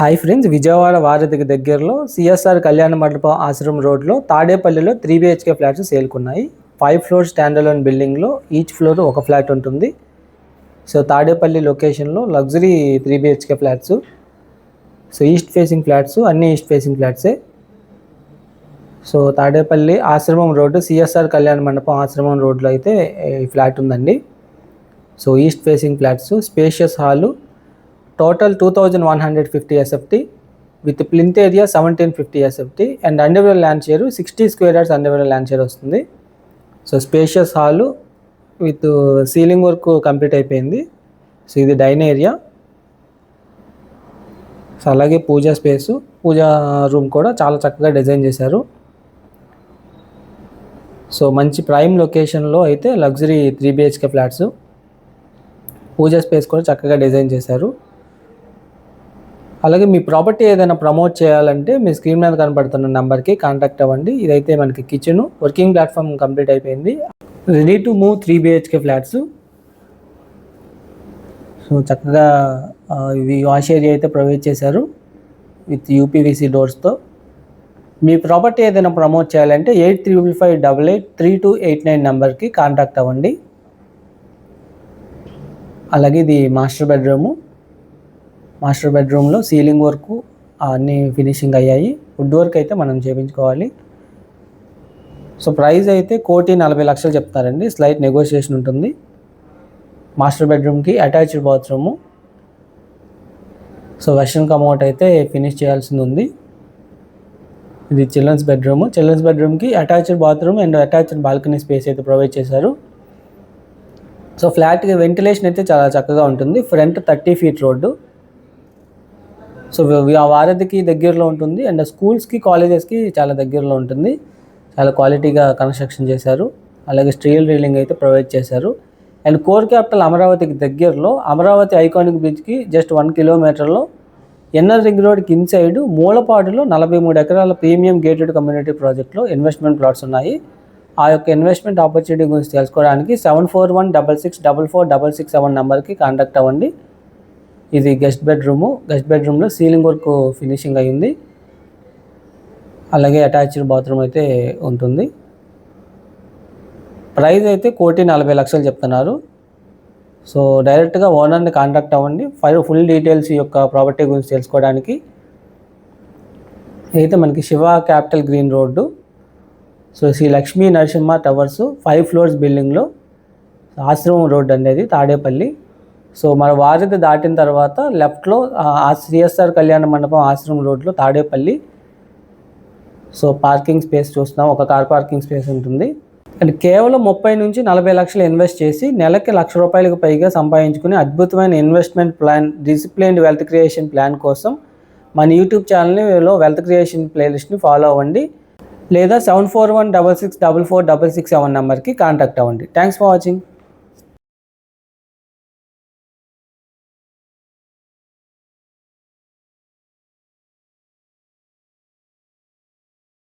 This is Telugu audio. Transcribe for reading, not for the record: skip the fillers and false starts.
హాయ్ ఫ్రెండ్స్, విజయవాడ వారధికి దగ్గరలో సిఎస్ఆర్ కళ్యాణ మండపం ఆశ్రమం రోడ్లో తాడేపల్లిలో 3 BHK ఫ్లాట్స్ సేల్కున్నాయి. 5 ఫ్లోర్ స్టాండ్ అలోన్ బిల్డింగ్లో ఈచ్ ఫ్లోర్ ఒక ఫ్లాట్ ఉంటుంది. సో తాడేపల్లి లొకేషన్లో luxury 3 BHK flats. So east facing flats, అన్ని ఈస్ట్ ఫేసింగ్ ఫ్లాట్సే. So Tadepalli Ashramam road, CSR కళ్యాణ మండపం ఆశ్రమం రోడ్లో అయితే ఈ ఫ్లాట్ ఉందండి. So east facing flats, spacious hall, total 2150 SFT with plinth area 1750 SFT and underground land share 60 square yards underground land share వస్తుంది. So spacious hall with ceiling work complete అయిపోయింది. సో ఇది డైన్ ఏరియా. సో అలాగే పూజా స్పేసు, పూజా రూమ్ కూడా చాలా చక్కగా డిజైన్ చేశారు. సో మంచి ప్రైమ్ లొకేషన్లో అయితే లగ్జరీ 3 BHK ఫ్లాట్స్. పూజా స్పేస్ కూడా చక్కగా డిజైన్ చేశారు. అలాగే మీ ప్రాపర్టీ ఏదైనా ప్రమోట్ చేయాలంటే మీ స్క్రీన్ మీద కనపడుతున్న నెంబర్కి కాంటాక్ట్ అవ్వండి. ఇదైతే మనకి కిచెన్ వర్కింగ్ ప్లాట్ఫామ్ కంప్లీట్ అయిపోయింది. Ready to move 3 BHK flats. So చక్కగా ఇవి వాష్ ఏరియా అయితే ప్రొవైడ్ చేశారు విత్ UPVC డోర్స్తో. మీ ప్రాపర్టీ ఏదైనా ప్రమోట్ చేయాలంటే 8355883289 నెంబర్కి కాంటాక్ట్ అవ్వండి. అలాగే ఇది మాస్టర్ బెడ్రూమ్లో సీలింగ్ వర్క్ అన్నీ ఫినిషింగ్ అయ్యాయి. వుడ్ వర్క్ అయితే మనం చేయించుకోవాలి. సో ప్రైస్ అయితే 1,40,00,000 చెప్తారండి. స్లైట్ నెగోషియేషన్ ఉంటుంది. మాస్టర్ బెడ్రూమ్కి attached bathroom. So western commode అయితే ఫినిష్ చేయాల్సింది ఉంది. ఇది చిల్డ్రన్స్ బెడ్రూమ్కి attached bathroom and attached balcony space అయితే ప్రొవైడ్ చేశారు. సో ఫ్లాట్కి వెంటిలేషన్ అయితే చాలా చక్కగా ఉంటుంది. Front 30 feet road. సో ఆ వారధికి దగ్గరలో ఉంటుంది అండ్ స్కూల్స్కి, కాలేజెస్కి చాలా దగ్గరలో ఉంటుంది. చాలా క్వాలిటీగా కన్స్ట్రక్షన్ చేశారు. అలాగే స్టీల్ రీలింగ్ అయితే ప్రొవైడ్ చేశారు. అండ్ కోర్ క్యాపిటల్ అమరావతికి దగ్గరలో అమరావతి ఐకానిక్ బ్రిడ్జ్కి జస్ట్ 1 kilometerలో ఎన్ఆర్ రింగ్ రోడ్కి ఇన్సైడ్ మూలపాడులో 43 ఎకరాల ప్రీమియం గేటెడ్ కమ్యూనిటీ ప్రాజెక్ట్లో ఇన్వెస్ట్మెంట్ ప్లాట్స్ ఉన్నాయి. ఆ యొక్క ఇన్వెస్ట్మెంట్ ఆపర్చునిటీ గురించి తెలుసుకోవడానికి 7416446667 నెంబర్కి కాంటాక్ట్ అవ్వండి. ఇది గెస్ట్ బెడ్రూమ్లో సీలింగ్ వర్క్ ఫినిషింగ్ అయ్యింది. అలాగే అటాచ్డ్ బాత్రూమ్ అయితే ఉంటుంది. ప్రైస్ అయితే 1,40,00,000 చెప్తున్నారు. సో డైరెక్ట్గా ఓనర్ని కాంటాక్ట్ అవ్వండి. ఫుల్ డీటెయిల్స్ యొక్క ప్రాపర్టీ గురించి తెలుసుకోవడానికి. అయితే మనకి Shiva capital green road. So Sri Lakshmi Narasimha towers 5 floors బిల్డింగ్లో ఆశ్రమం రోడ్డు అనేది తాడేపల్లి. సో మన వారధి దాటిన తర్వాత లెఫ్ట్లో సిఎస్ఆర్ కళ్యాణ మండపం ఆశ్రమం రోడ్లో తాడేపల్లి. సో పార్కింగ్ స్పేస్ చూస్తున్నాం, ఒక కార్ పార్కింగ్ స్పేస్ ఉంటుంది. అండ్ కేవలం 30 నుంచి 40 లక్షలు ఇన్వెస్ట్ చేసి నెలకి ₹1,00,000 పైగా సంపాదించుకునే అద్భుతమైన investment plan, disciplined wealth creation plan కోసం మన యూట్యూబ్ ఛానల్లో వెల్త్ క్రియేషన్ ప్లేలిస్ట్ని ఫాలో అవ్వండి. లేదా 7416644667 నెంబర్కి కాంటాక్ట్ అవ్వండి. Thanks for watching.